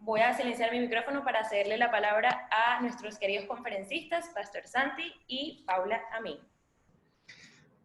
Voy a silenciar mi micrófono para cederle la palabra a nuestros queridos conferencistas, Pastor Santi y Paula Amin.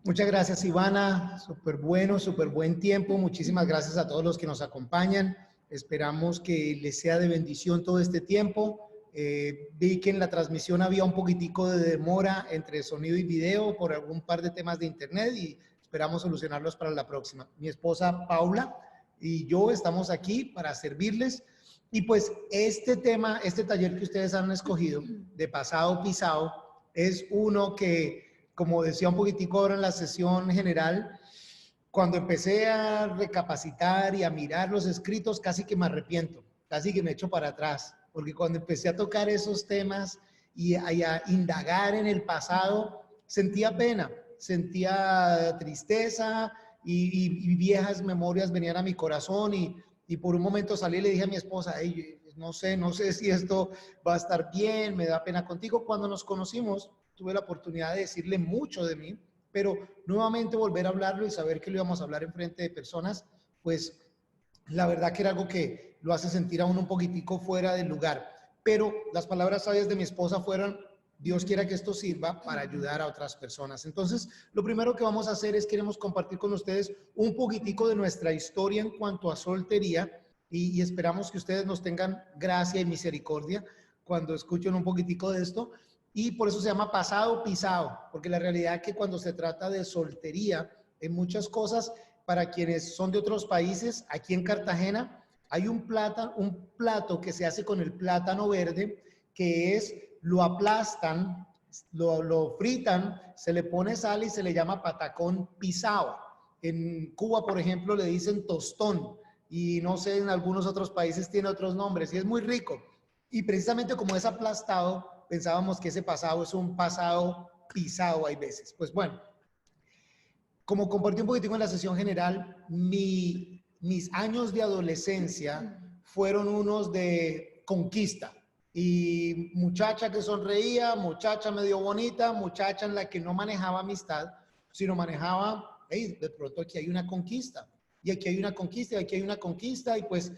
Muchas gracias, Ivana. Súper bueno, súper buen tiempo. Muchísimas gracias a todos los que nos acompañan. Esperamos que les sea de bendición todo este tiempo. Vi que en la transmisión había un poquitico de demora entre sonido y video por algún par de temas de internet y esperamos solucionarlos para la próxima. Mi esposa Paula y yo estamos aquí para servirles. Y pues este tema, este taller que ustedes han escogido de pasado pisado, es uno que, como decía un poquitico ahora en la sesión general, cuando empecé a recapacitar y a mirar los escritos, casi que me arrepiento, casi que me echo para atrás, porque cuando empecé a tocar esos temas y a indagar en el pasado, sentía pena, sentía tristeza y viejas memorias venían a mi corazón y por un momento salí y le dije a mi esposa, hey, no sé si esto va a estar bien, me da pena contigo. Cuando nos conocimos, tuve la oportunidad de decirle mucho de mí, pero nuevamente volver a hablarlo y saber que lo íbamos a hablar en frente de personas, pues la verdad que era algo que lo hace sentir a uno un poquitico fuera del lugar. Pero las palabras sabias de mi esposa fueron, Dios quiera que esto sirva para ayudar a otras personas. Entonces, lo primero que vamos a hacer es queremos compartir con ustedes un poquitico de nuestra historia en cuanto a soltería y esperamos que ustedes nos tengan gracia y misericordia cuando escuchen un poquitico de esto. Y por eso se llama pasado pisado, porque la realidad es que cuando se trata de soltería, en muchas cosas, para quienes son de otros países, aquí en Cartagena hay un plato que se hace con el plátano verde, que es, lo aplastan, lo fritan, se le pone sal y se le llama patacón pisado. En Cuba, por ejemplo, le dicen tostón y no sé, en algunos otros países tiene otros nombres y es muy rico. Y precisamente como es aplastado, pensábamos que ese pasado es un pasado pisado hay veces. Pues bueno, como compartí un poquitico en la sesión general, mis años de adolescencia fueron unos de conquista. Y muchacha que sonreía, muchacha medio bonita, muchacha en la que no manejaba amistad, sino manejaba, hey, de pronto aquí hay una conquista, y aquí hay una conquista, y aquí hay una conquista, y pues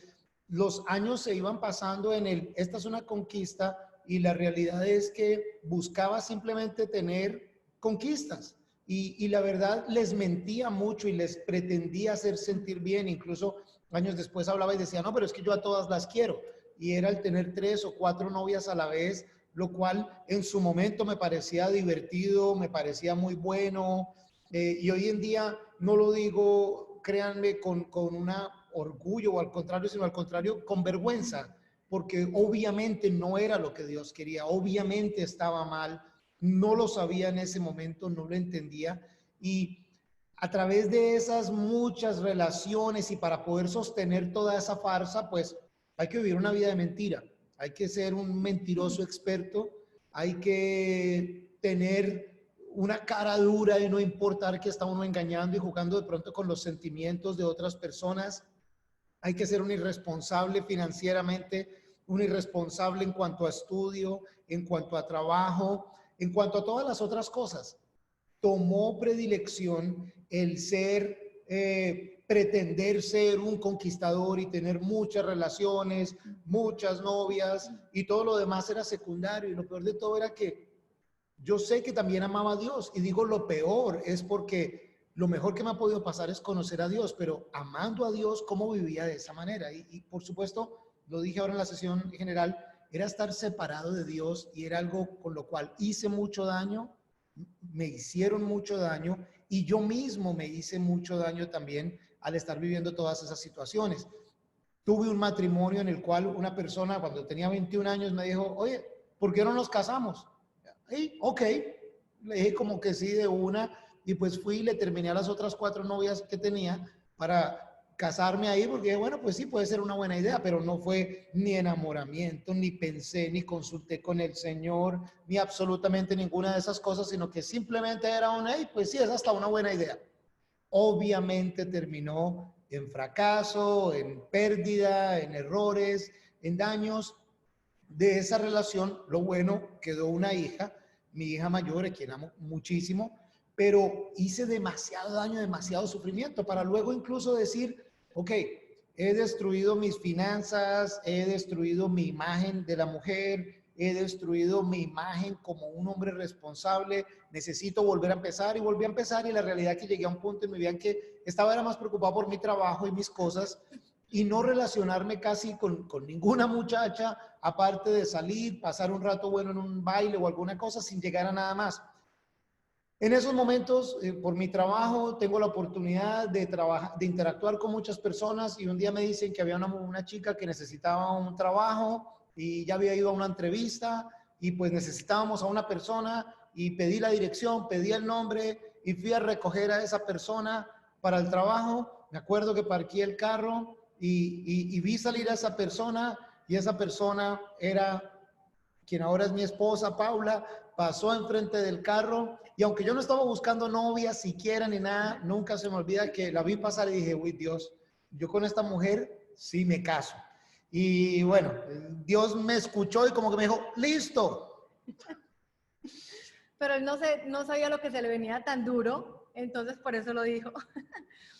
los años se iban pasando esta es una conquista, y la realidad es que buscaba simplemente tener conquistas. Y la verdad les mentía mucho y les pretendía hacer sentir bien. Incluso años después hablaba y decía, no, pero es que yo a todas las quiero. Y era el tener 3 o 4 novias a la vez, lo cual en su momento me parecía divertido, me parecía muy bueno. Y hoy en día no lo digo, créanme, con un orgullo o al contrario, sino al contrario, con vergüenza. Porque obviamente no era lo que Dios quería, obviamente estaba mal. No lo sabía en ese momento, no lo entendía y a través de esas muchas relaciones y para poder sostener toda esa farsa, pues hay que vivir una vida de mentira, hay que ser un mentiroso experto, hay que tener una cara dura y no importar que está uno engañando y jugando de pronto con los sentimientos de otras personas, hay que ser un irresponsable financieramente, un irresponsable en cuanto a estudio, en cuanto a trabajo, en cuanto a todas las otras cosas. Tomó predilección el pretender ser un conquistador y tener muchas relaciones, muchas novias y todo lo demás era secundario. Y lo peor de todo era que yo sé que también amaba a Dios y digo lo peor es porque lo mejor que me ha podido pasar es conocer a Dios, pero amando a Dios, ¿cómo vivía de esa manera? Y por supuesto, lo dije ahora en la sesión general, era estar separado de Dios y era algo con lo cual hice mucho daño, me hicieron mucho daño y yo mismo me hice mucho daño también al estar viviendo todas esas situaciones. Tuve un matrimonio en el cual una persona cuando tenía 21 años me dijo, oye, ¿por qué no nos casamos? Y, ok, le dije como que sí de una y pues fui y le terminé a las otras 4 novias que tenía para casarme ahí porque bueno, pues sí, puede ser una buena idea, pero no fue ni enamoramiento, ni pensé, ni consulté con el Señor, ni absolutamente ninguna de esas cosas, sino que simplemente era una, hey, pues sí, es hasta una buena idea. Obviamente terminó en fracaso, en pérdida, en errores, en daños. De esa relación, lo bueno, quedó una hija, mi hija mayor, a quien amo muchísimo, pero hice demasiado daño, demasiado sufrimiento para luego incluso decir, ok, he destruido mis finanzas, he destruido mi imagen de la mujer, he destruido mi imagen como un hombre responsable, necesito volver a empezar y volví a empezar y la realidad es que llegué a un punto en mi vida en que era más preocupado por mi trabajo y mis cosas y no relacionarme casi con ninguna muchacha, aparte de salir, pasar un rato bueno en un baile o alguna cosa sin llegar a nada más. En esos momentos, por mi trabajo, tengo la oportunidad de trabajar, de interactuar con muchas personas y un día me dicen que había una chica que necesitaba un trabajo y ya había ido a una entrevista y pues necesitábamos a una persona y pedí la dirección, pedí el nombre y fui a recoger a esa persona para el trabajo. Me acuerdo que parqué el carro y vi salir a esa persona y esa persona era quien ahora es mi esposa, Paula, pasó enfrente del carro y aunque yo no estaba buscando novia siquiera ni nada, nunca se me olvida que la vi pasar y dije, uy Dios, yo con esta mujer sí me caso. Y bueno, Dios me escuchó y como que me dijo, listo. Pero él no sabía lo que se le venía tan duro, entonces por eso lo dijo.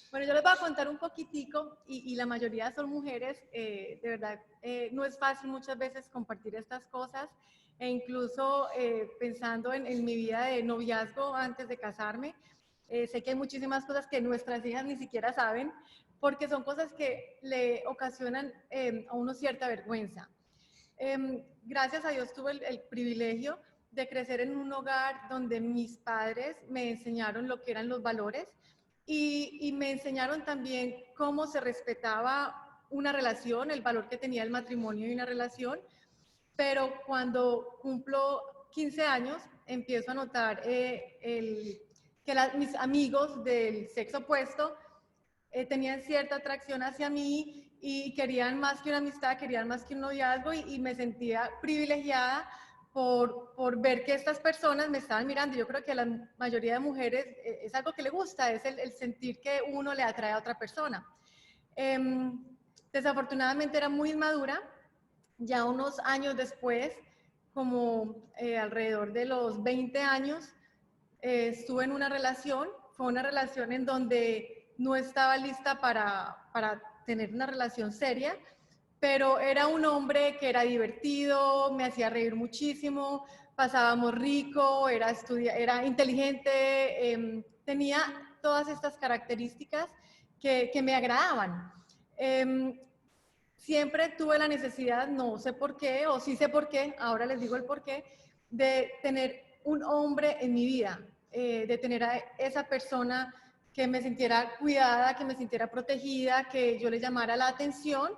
Bueno, yo les voy a contar un poquitico y la mayoría son mujeres, de verdad, no es fácil muchas veces compartir estas cosas e incluso pensando en mi vida de noviazgo antes de casarme, sé que hay muchísimas cosas que nuestras hijas ni siquiera saben porque son cosas que le ocasionan a uno cierta vergüenza. Gracias a Dios tuve el privilegio de crecer en un hogar donde mis padres me enseñaron lo que eran los valores y me enseñaron también cómo se respetaba una relación, el valor que tenía el matrimonio y una relación, pero cuando cumplo 15 años empiezo a notar que mis amigos del sexo opuesto tenían cierta atracción hacia mí y querían más que una amistad, querían más que un noviazgo y me sentía privilegiada por ver que estas personas me estaban mirando. Yo creo que a la mayoría de mujeres es algo que le gusta, es el sentir que uno le atrae a otra persona. Desafortunadamente era muy inmadura, ya unos años después, como alrededor de los 20 años, estuve en una relación, fue una relación en donde no estaba lista para tener una relación seria, pero era un hombre que era divertido, me hacía reír muchísimo, pasábamos rico, era inteligente, tenía todas estas características que me agradaban. Siempre tuve la necesidad, no sé por qué, o sí sé por qué, ahora les digo el por qué, de tener un hombre en mi vida, de tener a esa persona que me sintiera cuidada, que me sintiera protegida, que yo le llamara la atención.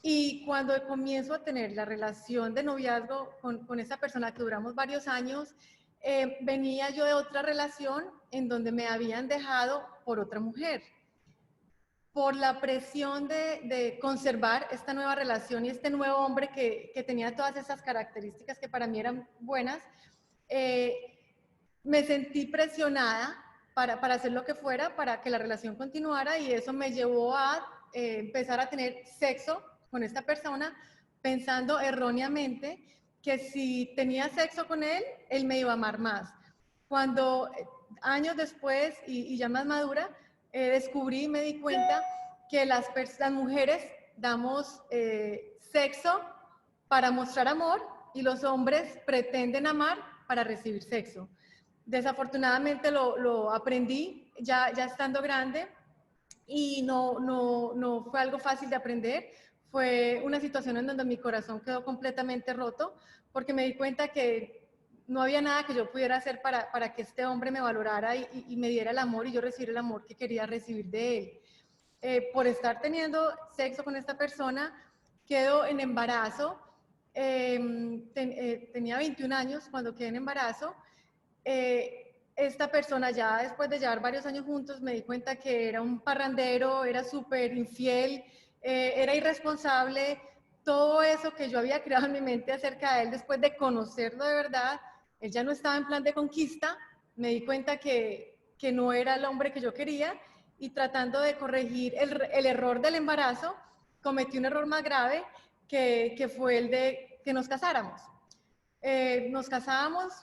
Y cuando comienzo a tener la relación de noviazgo con esa persona que duramos varios años, venía yo de otra relación en donde me habían dejado por otra mujer. Por la presión de conservar esta nueva relación y este nuevo hombre que tenía todas esas características que para mí eran buenas, me sentí presionada para hacer lo que fuera, para que la relación continuara y eso me llevó a empezar a tener sexo con esta persona pensando erróneamente que si tenía sexo con él, él me iba a amar más. Cuando años después y ya más madura, descubrí y me di cuenta que las mujeres damos sexo para mostrar amor y los hombres pretenden amar para recibir sexo. Desafortunadamente lo aprendí ya estando grande y no fue algo fácil de aprender. Fue una situación en donde mi corazón quedó completamente roto porque me di cuenta que no había nada que yo pudiera hacer para que este hombre me valorara y me diera el amor y yo recibiera el amor que quería recibir de él. Por estar teniendo sexo con esta persona, quedo en embarazo. Tenía 21 años cuando quedé en embarazo. Esta persona ya después de llevar varios años juntos me di cuenta que era un parrandero, era súper infiel, era irresponsable. Todo eso que yo había creado en mi mente acerca de él después de conocerlo de verdad, él ya no estaba en plan de conquista. Me di cuenta que no era el hombre que yo quería y tratando de corregir el error del embarazo, cometí un error más grave que fue el de que nos casáramos. nos casamos.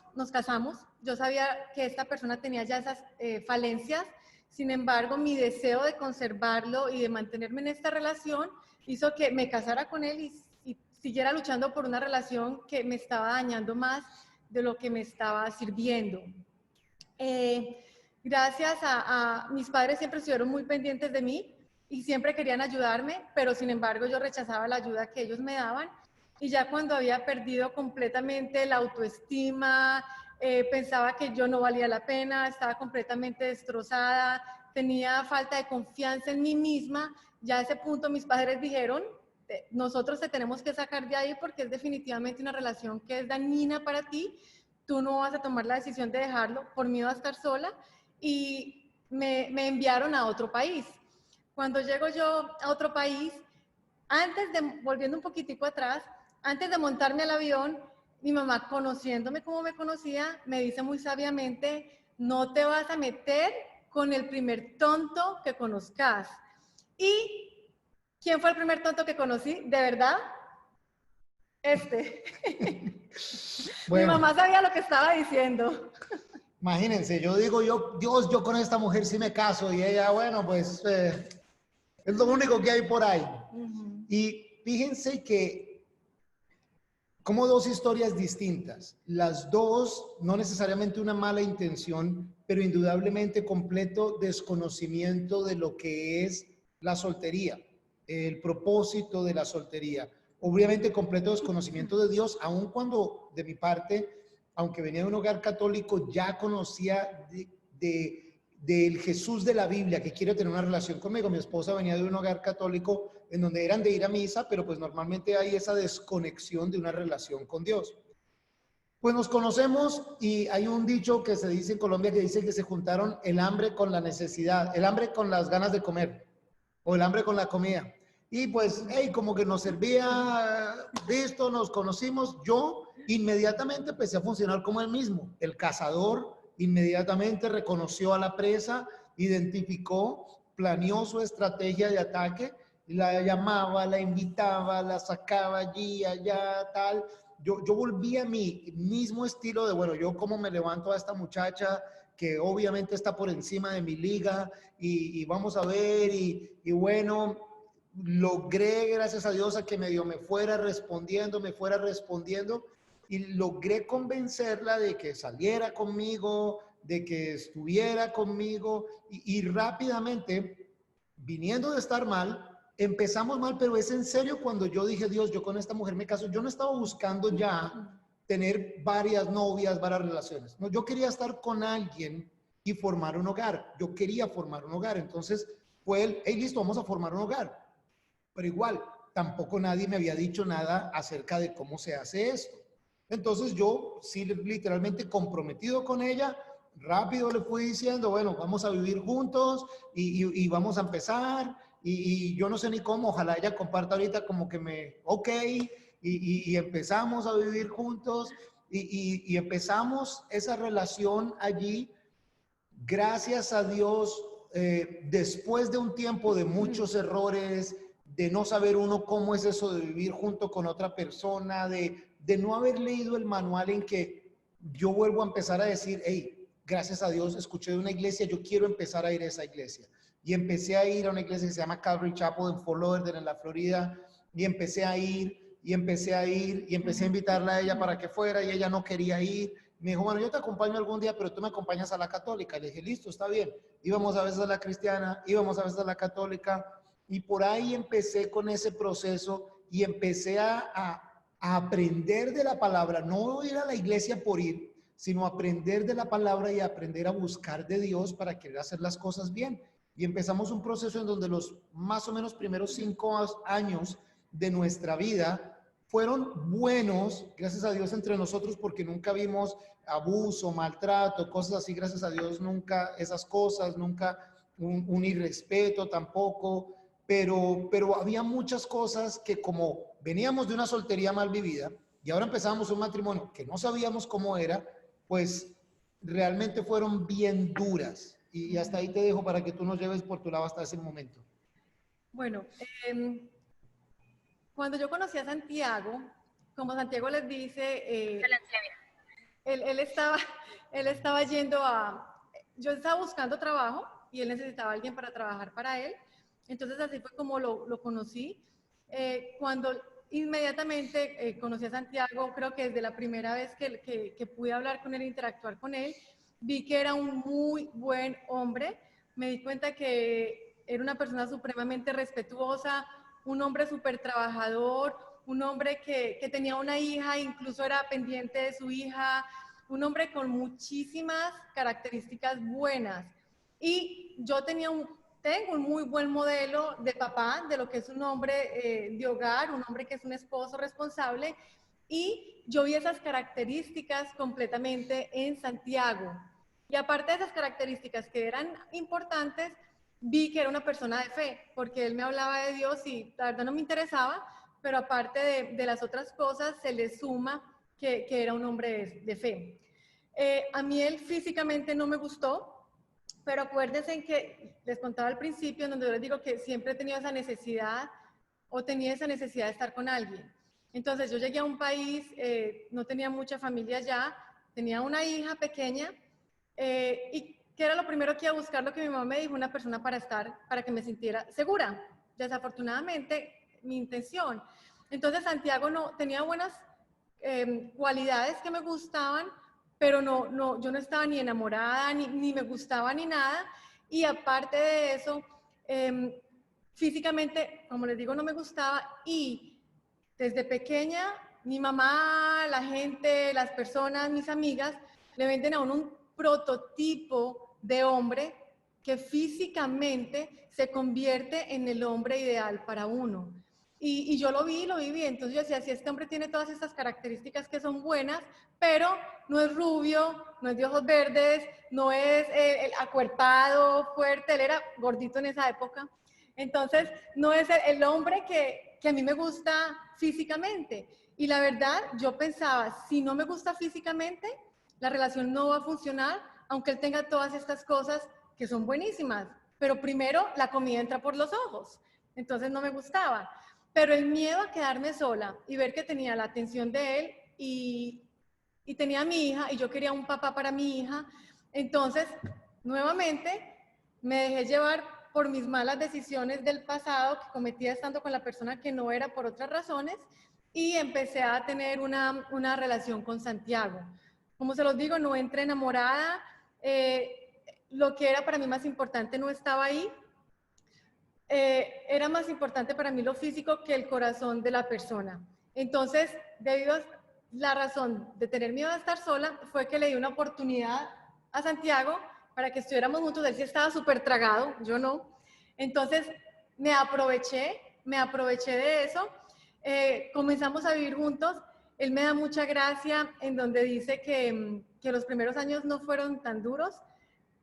Yo sabía que esta persona tenía ya esas falencias. Sin embargo, mi deseo de conservarlo y de mantenerme en esta relación hizo que me casara con él y siguiera luchando por una relación que me estaba dañando más de lo que me estaba sirviendo. Gracias a mis padres siempre estuvieron muy pendientes de mí y siempre querían ayudarme, pero sin embargo yo rechazaba la ayuda que ellos me daban. Y ya cuando había perdido completamente la autoestima, pensaba que yo no valía la pena, estaba completamente destrozada, tenía falta de confianza en mí misma, ya a ese punto mis padres dijeron, nosotros te tenemos que sacar de ahí porque es definitivamente una relación que es dañina para ti, tú no vas a tomar la decisión de dejarlo por miedo a estar sola, y me enviaron a otro país. Cuando llego yo a otro país, volviendo un poquitico atrás, antes de montarme al avión, mi mamá, conociéndome como me conocía, me dice muy sabiamente, no te vas a meter con el primer tonto que conozcas. ¿Y quién fue el primer tonto que conocí? ¿De verdad? Mi Bueno, mamá sabía lo que estaba diciendo. imagínense, yo digo, Dios, yo con esta mujer sí me caso y ella, bueno, pues es lo único que hay por ahí. Y fíjense que como dos historias distintas, las dos no necesariamente una mala intención, pero indudablemente completo desconocimiento de lo que es la soltería, el propósito de la soltería. Obviamente completo desconocimiento de Dios, aun cuando de mi parte, aunque venía de un hogar católico, ya conocía del Jesús de la Biblia, que quiere tener una relación conmigo. Mi esposa venía de un hogar católico en donde eran de ir a misa, pero pues normalmente hay esa desconexión de una relación con Dios. Pues nos conocemos y hay un dicho que se dice en Colombia que dice que se juntaron el hambre con la necesidad, el hambre con las ganas de comer o el hambre con la comida. Y pues, hey, como que nos servía, listo, nos conocimos. Yo inmediatamente empecé a funcionar como él mismo. El cazador inmediatamente reconoció a la presa, identificó, planeó su estrategia de ataque, la llamaba, la invitaba, la sacaba allí, allá, tal. Yo volví a mi mismo estilo de, bueno, yo cómo me levanto a esta muchacha que obviamente está por encima de mi liga y vamos a ver y bueno, logré, gracias a Dios, a que medio me fuera respondiendo y logré convencerla de que saliera conmigo, de que estuviera conmigo y rápidamente, viniendo de estar mal, empezamos mal, pero es en serio cuando yo dije, Dios, yo con esta mujer me caso, yo no estaba buscando ya tener varias novias, varias relaciones. No, yo quería estar con alguien y formar un hogar. Yo quería formar un hogar. Entonces fue el, hey, listo, vamos a formar un hogar. Pero igual, tampoco nadie me había dicho nada acerca de cómo se hace esto. Entonces yo, sí, literalmente comprometido con ella, rápido le fui diciendo, bueno, vamos a vivir juntos y vamos a empezar. Y yo no sé ni cómo, ojalá ella comparta ahorita como que ok, y empezamos a vivir juntos y empezamos esa relación allí, gracias a Dios, después de un tiempo de muchos errores, de no saber uno cómo es eso de vivir junto con otra persona, de no haber leído el manual en que yo vuelvo a empezar a decir, hey, gracias a Dios, escuché de una iglesia, yo quiero empezar a ir a esa iglesia. Y empecé a ir a una iglesia que se llama Calvary Chapel en Fort Lauderdale, en la Florida, y empecé a ir, y empecé a ir, y empecé a invitarla a ella para que fuera, y ella no quería ir. Me dijo, bueno, yo te acompaño algún día, pero tú me acompañas a la católica. Le dije, listo, está bien. Íbamos a veces a la cristiana, íbamos a veces a la católica, y por ahí empecé con ese proceso y empecé a aprender de la palabra, no ir a la iglesia por ir, sino aprender de la palabra y aprender a buscar de Dios para querer hacer las cosas bien. Y empezamos un proceso en donde los más o menos primeros 5 años de nuestra vida fueron buenos, gracias a Dios, entre nosotros, porque nunca vimos abuso, maltrato, cosas así, gracias a Dios, nunca esas cosas, nunca un irrespeto tampoco, pero había muchas cosas que como veníamos de una soltería mal vivida y ahora empezamos un matrimonio que no sabíamos cómo era, pues realmente fueron bien duras. Y hasta ahí te dejo para que tú nos lleves por tu lado hasta ese momento. Bueno, cuando yo conocí a Santiago, como Santiago les dice, él estaba, él estaba yendo yo estaba buscando trabajo y él necesitaba a alguien para trabajar para él. Entonces así fue como lo conocí. Cuando inmediatamente conocí a Santiago, creo que desde la primera vez que pude hablar con él, interactuar con él, vi que era un muy buen hombre. Me di cuenta que era una persona supremamente respetuosa, un hombre súper trabajador, un hombre que tenía una hija, incluso era pendiente de su hija, un hombre con muchísimas características buenas. Y yo tengo un muy buen modelo de papá, de lo que es un hombre de hogar, un hombre que es un esposo responsable, y yo vi esas características completamente en Santiago. Y aparte de esas características que eran importantes, vi que era una persona de fe, porque él me hablaba de Dios y la verdad no me interesaba, pero aparte de las otras cosas, se le suma que era un hombre de fe. A mí él físicamente no me gustó, pero acuérdense en que les contaba al principio, en donde yo les digo que siempre he tenido esa necesidad o tenía esa necesidad de estar con alguien. Entonces yo llegué a un país, no tenía mucha familia allá, tenía una hija pequeña y que era lo primero que iba a buscar, lo que mi mamá me dijo, una persona para que me sintiera segura. Desafortunadamente, mi intención. Entonces Santiago no tenía buenas cualidades que me gustaban, pero yo no estaba ni enamorada, ni me gustaba ni nada. Y aparte de eso, físicamente, como les digo, no me gustaba. Y desde pequeña, mi mamá, la gente, las personas, mis amigas, le venden a uno un prototipo de hombre que físicamente se convierte en el hombre ideal para uno. Y yo lo viví. Entonces yo decía, si este hombre tiene todas estas características que son buenas, pero no es rubio, no es de ojos verdes, no es el acuerpado, fuerte, él era gordito en esa época. Entonces, no es el hombre que a mí me gusta físicamente. Y la verdad, yo pensaba, si no me gusta físicamente, la relación no va a funcionar, aunque él tenga todas estas cosas que son buenísimas. Pero primero, la comida entra por los ojos. Entonces, no me gustaba. Pero el miedo a quedarme sola y ver que tenía la atención de él y tenía a mi hija y yo quería un papá para mi hija, entonces, nuevamente, me dejé llevar por mis malas decisiones del pasado que cometía estando con la persona que no era por otras razones y empecé a tener una relación con Santiago. Como se los digo, no entré enamorada, lo que era para mí más importante no estaba ahí, era más importante para mí lo físico que el corazón de la persona. Entonces, debido a la razón de tener miedo a estar sola, fue que le di una oportunidad a Santiago para que estuviéramos juntos. Él sí estaba súper tragado, yo no. Entonces, me aproveché de eso. Comenzamos a vivir juntos. Él me da mucha gracia en donde dice que los primeros años no fueron tan duros.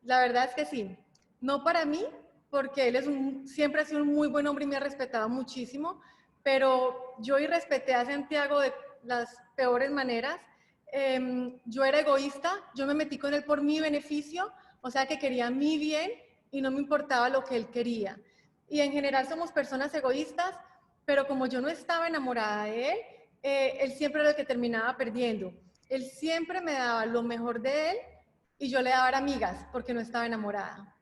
La verdad es que sí. No para mí, porque él siempre ha sido un muy buen hombre y me ha respetado muchísimo, pero yo irrespeté a Santiago de las peores maneras. Yo era egoísta, yo me metí con él por mi beneficio, o sea que quería mi bien y no me importaba lo que él quería. Y en general somos personas egoístas, pero como yo no estaba enamorada de él, él siempre era el que terminaba perdiendo. Él siempre me daba lo mejor de él y yo le daba amigas porque no estaba enamorada.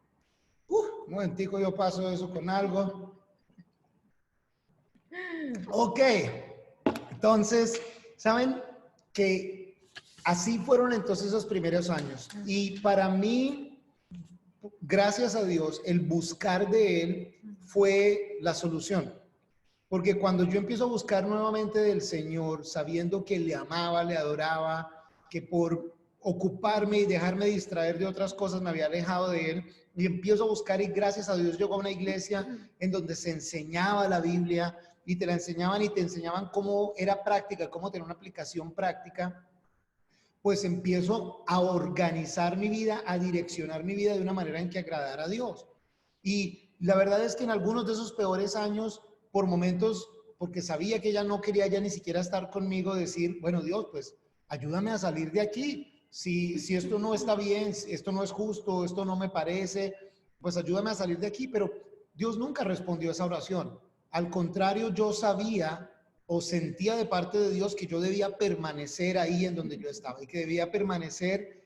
Un momentico, yo paso eso con algo. Ok, entonces, ¿saben que así fueron entonces esos primeros años? Y para mí, gracias a Dios, el buscar de Él fue la solución. Porque cuando yo empiezo a buscar nuevamente del Señor, sabiendo que le amaba, le adoraba, que por ocuparme y dejarme distraer de otras cosas me había alejado de Él, y empiezo a buscar y gracias a Dios llego a una iglesia en donde se enseñaba la Biblia y te la enseñaban y te enseñaban cómo era práctica, cómo tener una aplicación práctica, pues empiezo a organizar mi vida, a direccionar mi vida de una manera en que agradara a Dios. Y la verdad es que en algunos de esos peores años, por momentos, porque sabía que ella no quería ya ni siquiera estar conmigo, decir, bueno, Dios, pues ayúdame a salir de aquí. Si esto no está bien, esto no es justo, esto no me parece, pues ayúdame a salir de aquí. Pero Dios nunca respondió a esa oración. Al contrario, yo sabía o sentía de parte de Dios que yo debía permanecer ahí en donde yo estaba y que debía permanecer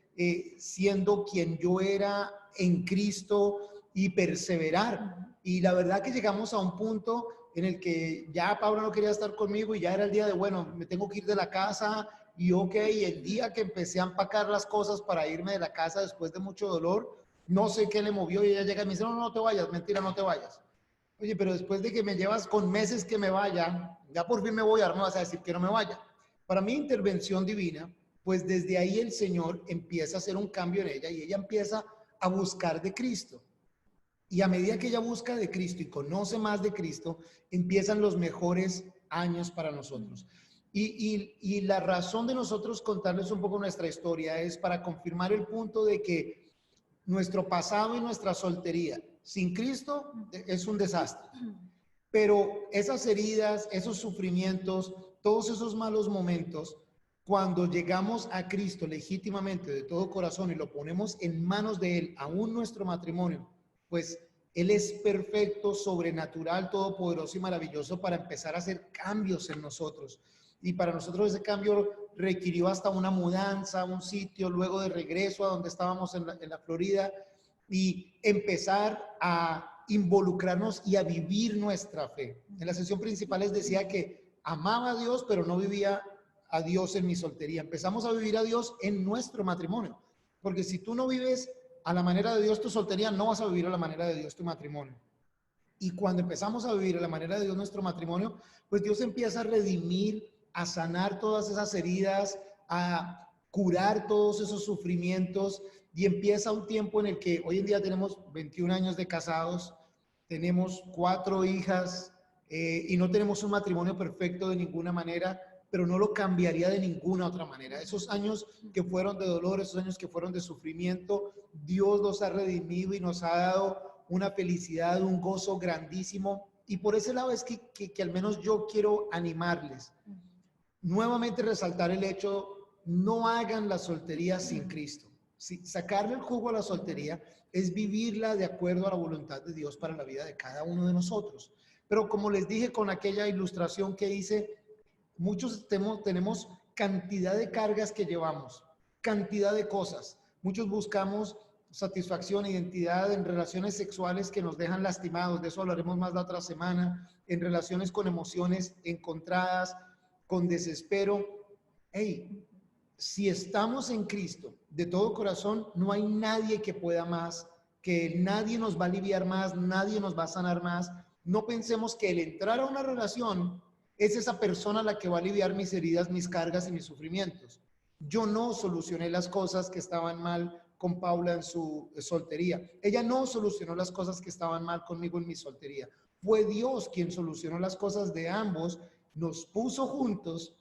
siendo quien yo era en Cristo y perseverar. Y la verdad que llegamos a un punto en el que ya Pablo no quería estar conmigo y ya era el día de, bueno, me tengo que ir de la casa y ok, el día que empecé a empacar las cosas para irme de la casa después de mucho dolor, no sé qué le movió y ella llega y me dice, no, no te vayas, mentira, no te vayas. Oye, pero después de que me llevas con meses que me vaya, ya por fin me voy, ahora me vas a decir que no me vaya. Para mí, intervención divina, pues desde ahí el Señor empieza a hacer un cambio en ella y ella empieza a buscar de Cristo. Y a medida que ella busca de Cristo y conoce más de Cristo, empiezan los mejores años para nosotros. Y la razón de nosotros contarles un poco nuestra historia es para confirmar el punto de que nuestro pasado y nuestra soltería sin Cristo es un desastre. Pero esas heridas, esos sufrimientos, todos esos malos momentos, cuando llegamos a Cristo legítimamente de todo corazón y lo ponemos en manos de Él, aún nuestro matrimonio, pues Él es perfecto, sobrenatural, todopoderoso y maravilloso para empezar a hacer cambios en nosotros. Y para nosotros ese cambio requirió hasta una mudanza, un sitio, luego de regreso a donde estábamos en la Florida, y empezar a involucrarnos y a vivir nuestra fe. En la sesión principal les decía que amaba a Dios, pero no vivía a Dios en mi soltería. Empezamos a vivir a Dios en nuestro matrimonio, porque si tú no vives a la manera de Dios tu soltería, no vas a vivir a la manera de Dios tu matrimonio. Y cuando empezamos a vivir a la manera de Dios nuestro matrimonio, pues Dios empieza a redimir, a sanar todas esas heridas, a curar todos esos sufrimientos, y empieza un tiempo en el que hoy en día tenemos 21 años de casados, tenemos 4 hijas y no tenemos un matrimonio perfecto de ninguna manera, pero no lo cambiaría de ninguna otra manera. Esos años que fueron de dolor, esos años que fueron de sufrimiento, Dios los ha redimido y nos ha dado una felicidad, un gozo grandísimo. Y por ese lado es que al menos yo quiero animarles. Nuevamente resaltar el hecho, no hagan la soltería sin Cristo. Sí, sacarle el jugo a la soltería es vivirla de acuerdo a la voluntad de Dios para la vida de cada uno de nosotros. Pero como les dije con aquella ilustración que hice, muchos tenemos cantidad de cargas que llevamos, cantidad de cosas. Muchos buscamos satisfacción, identidad en relaciones sexuales que nos dejan lastimados. De eso hablaremos más la otra semana. En relaciones con emociones encontradas, con desespero. Hey, si estamos en Cristo de todo corazón, no hay nadie que pueda más, que nadie nos va a aliviar más, nadie nos va a sanar más. No pensemos que el entrar a una relación es esa persona la que va a aliviar mis heridas, mis cargas y mis sufrimientos. Yo no solucioné las cosas que estaban mal con Paula en su soltería. Ella no solucionó las cosas que estaban mal conmigo en mi soltería. Fue Dios quien solucionó las cosas de ambos, nos puso juntos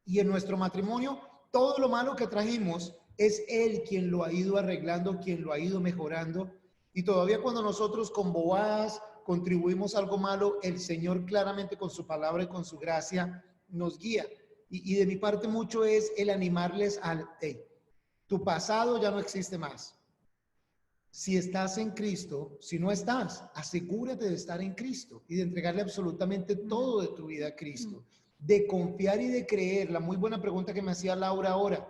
y en nuestro matrimonio todo lo malo que trajimos es Él quien lo ha ido arreglando, quien lo ha ido mejorando. Y todavía cuando nosotros con bobadas contribuimos a algo malo, el Señor claramente con su palabra y con su gracia nos guía. Y de mi parte mucho es el animarles al, hey, tu pasado ya no existe más. Si estás en Cristo, si no estás, asegúrate de estar en Cristo y de entregarle absolutamente todo de tu vida a Cristo, de confiar y de creer. La muy buena pregunta que me hacía Laura ahora,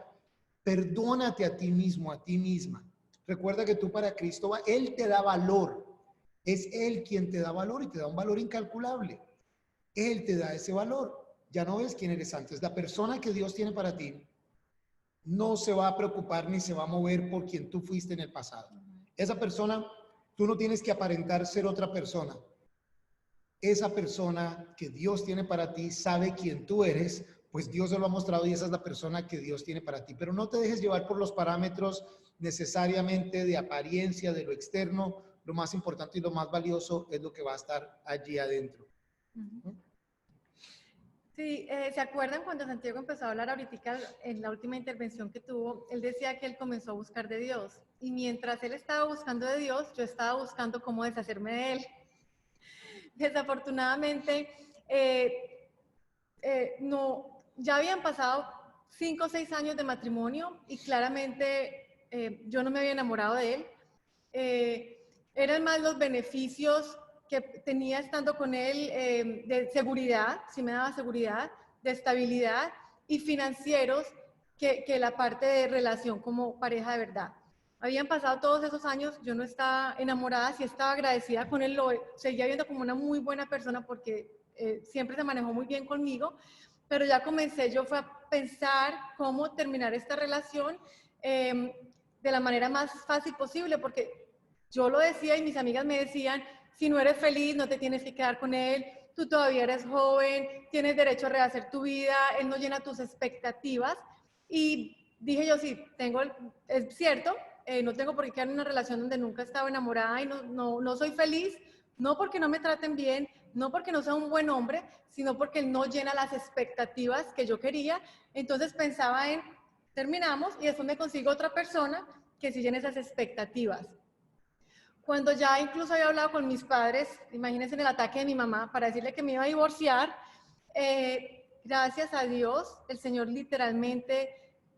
perdónate a ti mismo, a ti misma. Recuerda que tú para Cristo, Él te da valor. Es Él quien te da valor y te da un valor incalculable. Él te da ese valor. Ya no ves quién eres antes. La persona que Dios tiene para ti no se va a preocupar ni se va a mover por quien tú fuiste en el pasado. Esa persona, tú no tienes que aparentar ser otra persona. Esa persona que Dios tiene para ti sabe quién tú eres, pues Dios se lo ha mostrado y esa es la persona que Dios tiene para ti. Pero no te dejes llevar por los parámetros necesariamente de apariencia, de lo externo. Lo más importante y lo más valioso es lo que va a estar allí adentro. Sí, ¿se acuerdan cuando Santiago empezó a hablar ahorita en la última intervención que tuvo? Él decía que él comenzó a buscar de Dios y mientras él estaba buscando de Dios, yo estaba buscando cómo deshacerme de él. Desafortunadamente, no, ya habían pasado 5 o 6 años de matrimonio y claramente yo no me había enamorado de él. Eran más los beneficios que tenía estando con él de seguridad, sí me daba seguridad, de estabilidad y financieros que la parte de relación como pareja de verdad. Habían pasado todos esos años, yo no estaba enamorada, sí estaba agradecida con él, lo seguía viendo como una muy buena persona porque siempre se manejó muy bien conmigo, pero ya comencé, yo fue a pensar cómo terminar esta relación de la manera más fácil posible, porque yo lo decía y mis amigas me decían, si no eres feliz, no te tienes que quedar con él, tú todavía eres joven, tienes derecho a rehacer tu vida, él no llena tus expectativas. Y dije yo, sí, es cierto, no tengo por qué quedar en una relación donde nunca he estado enamorada y no soy feliz, no porque no me traten bien, no porque no sea un buen hombre, sino porque él no llena las expectativas que yo quería. Entonces pensaba en, terminamos y después me consigo otra persona que sí llene esas expectativas. Cuando ya incluso había hablado con mis padres, imagínense en el ataque de mi mamá, para decirle que me iba a divorciar, gracias a Dios, el Señor literalmente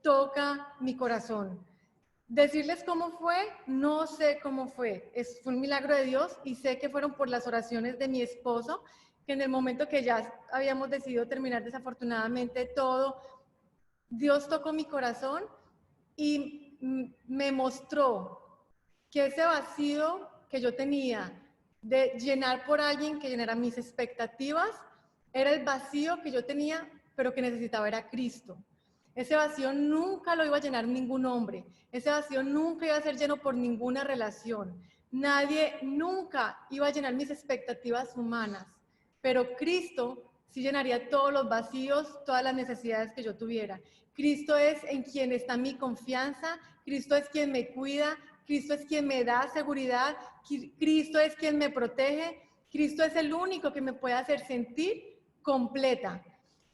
toca mi corazón. Decirles cómo fue, no sé cómo fue. Fue un milagro de Dios y sé que fueron por las oraciones de mi esposo, que en el momento que ya habíamos decidido terminar desafortunadamente todo, Dios tocó mi corazón y me mostró que ese vacío que yo tenía de llenar por alguien que llenara mis expectativas, era el vacío que yo tenía, pero que necesitaba era Cristo. Ese vacío nunca lo iba a llenar ningún hombre. Ese vacío nunca iba a ser lleno por ninguna relación. Nadie nunca iba a llenar mis expectativas humanas. Pero Cristo sí llenaría todos los vacíos, todas las necesidades que yo tuviera. Cristo es en quien está mi confianza. Cristo es quien me cuida. Cristo es quien me da seguridad. Cristo es quien me protege. Cristo es el único que me puede hacer sentir completa.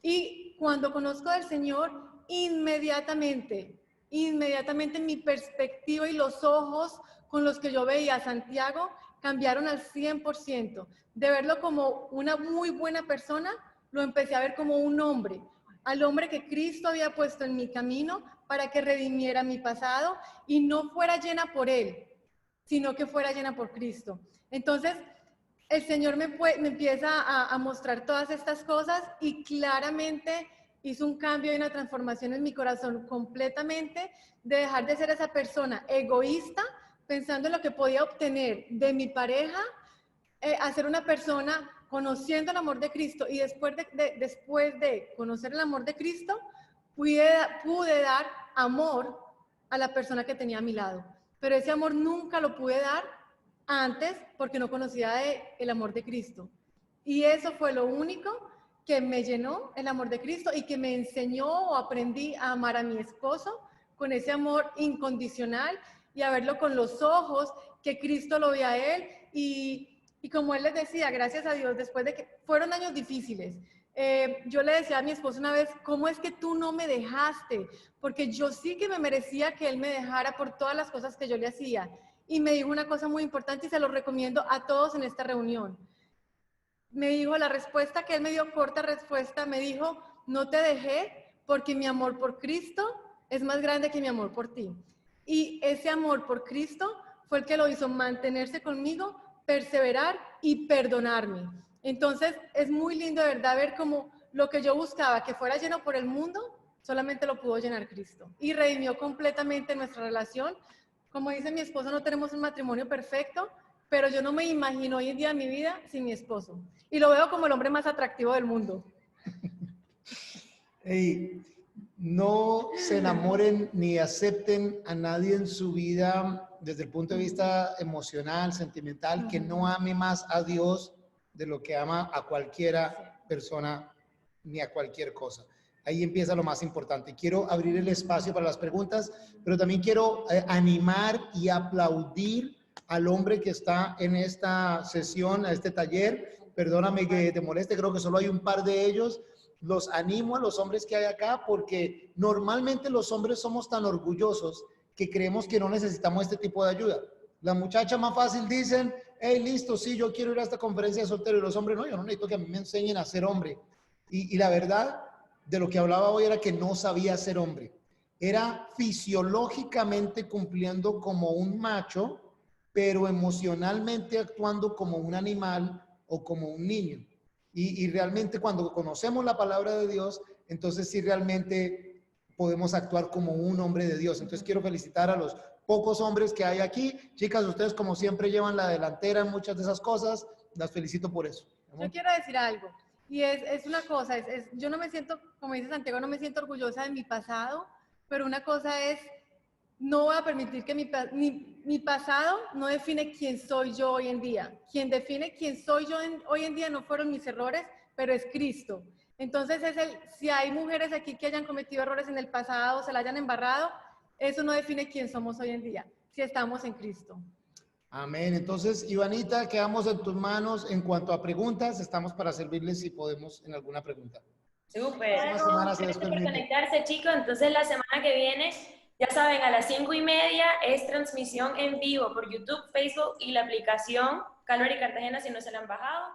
Y cuando conozco al Señor, inmediatamente mi perspectiva y los ojos con los que yo veía a Santiago cambiaron al 100%. De verlo como una muy buena persona, lo empecé a ver como un hombre, al hombre que Cristo había puesto en mi camino para que redimiera mi pasado y no fuera llena por él, sino que fuera llena por Cristo. Entonces, el Señor me empieza a mostrar todas estas cosas y claramente hizo un cambio y una transformación en mi corazón completamente, de dejar de ser esa persona egoísta, pensando en lo que podía obtener de mi pareja, a ser una persona conociendo el amor de Cristo, y después de conocer el amor de Cristo, pude dar amor a la persona que tenía a mi lado. Pero ese amor nunca lo pude dar antes porque no conocía el amor de Cristo. Y eso fue lo único que me llenó, el amor de Cristo, y que me enseñó o aprendí a amar a mi esposo con ese amor incondicional y a verlo con los ojos que Cristo lo ve a él. Y como él les decía, gracias a Dios, después de que fueron años difíciles, yo le decía a mi esposo una vez, ¿cómo es que tú no me dejaste? Porque yo sí que me merecía que él me dejara por todas las cosas que yo le hacía. Y me dijo una cosa muy importante y se lo recomiendo a todos en esta reunión. Me dijo, la respuesta que él me dio, corta respuesta, me dijo, no te dejé porque mi amor por Cristo es más grande que mi amor por ti. Y ese amor por Cristo fue el que lo hizo mantenerse conmigo, perseverar y perdonarme. Entonces, es muy lindo, de verdad, ver cómo lo que yo buscaba que fuera lleno por el mundo, solamente lo pudo llenar Cristo. Y redimió completamente nuestra relación. Como dice mi esposo, no tenemos un matrimonio perfecto, pero yo no me imagino hoy en día mi vida sin mi esposo. Y lo veo como el hombre más atractivo del mundo. Hey, no se enamoren ni acepten a nadie en su vida desde el punto de vista emocional, sentimental, que no ame más a Dios de lo que ama a cualquiera persona ni a cualquier cosa. Ahí empieza lo más importante. Quiero abrir el espacio para las preguntas, pero también quiero animar y aplaudir al hombre que está en esta sesión, a este taller. Perdóname que te moleste, creo que solo hay un par de ellos. Los animo a los hombres que hay acá porque normalmente los hombres somos tan orgullosos que creemos que no necesitamos este tipo de ayuda. Las muchachas más fácil dicen, hey, listo, sí, yo quiero ir a esta conferencia de soltero, y los hombres, no, yo no necesito que a mí me enseñen a ser hombre. Y la verdad de lo que hablaba hoy era que no sabía ser hombre. Era fisiológicamente cumpliendo como un macho, pero emocionalmente actuando como un animal o como un niño. Y realmente cuando conocemos la palabra de Dios, entonces sí realmente podemos actuar como un hombre de Dios. Entonces quiero felicitar a los pocos hombres que hay aquí. Chicas, ustedes como siempre llevan la delantera en muchas de esas cosas. Las felicito por eso. Yo quiero decir algo, y es una cosa, yo no me siento, como dice Santiago, no me siento orgullosa de mi pasado, pero una cosa es, no voy a permitir que mi pasado no define quién soy yo hoy en día. Quien define quién soy yo hoy en día no fueron mis errores, pero es Cristo. Entonces, si hay mujeres aquí que hayan cometido errores en el pasado, se la hayan embarrado, eso no define quién somos hoy en día, si estamos en Cristo. Amén. Entonces, Ivanita, quedamos en tus manos en cuanto a preguntas. Estamos para servirles si podemos en alguna pregunta. Súper. Gracias por conectarse, chicos. Entonces, la semana que viene, ya saben, a las 5:30 es transmisión en vivo por YouTube, Facebook y la aplicación Calvary Cartagena si no se la han bajado.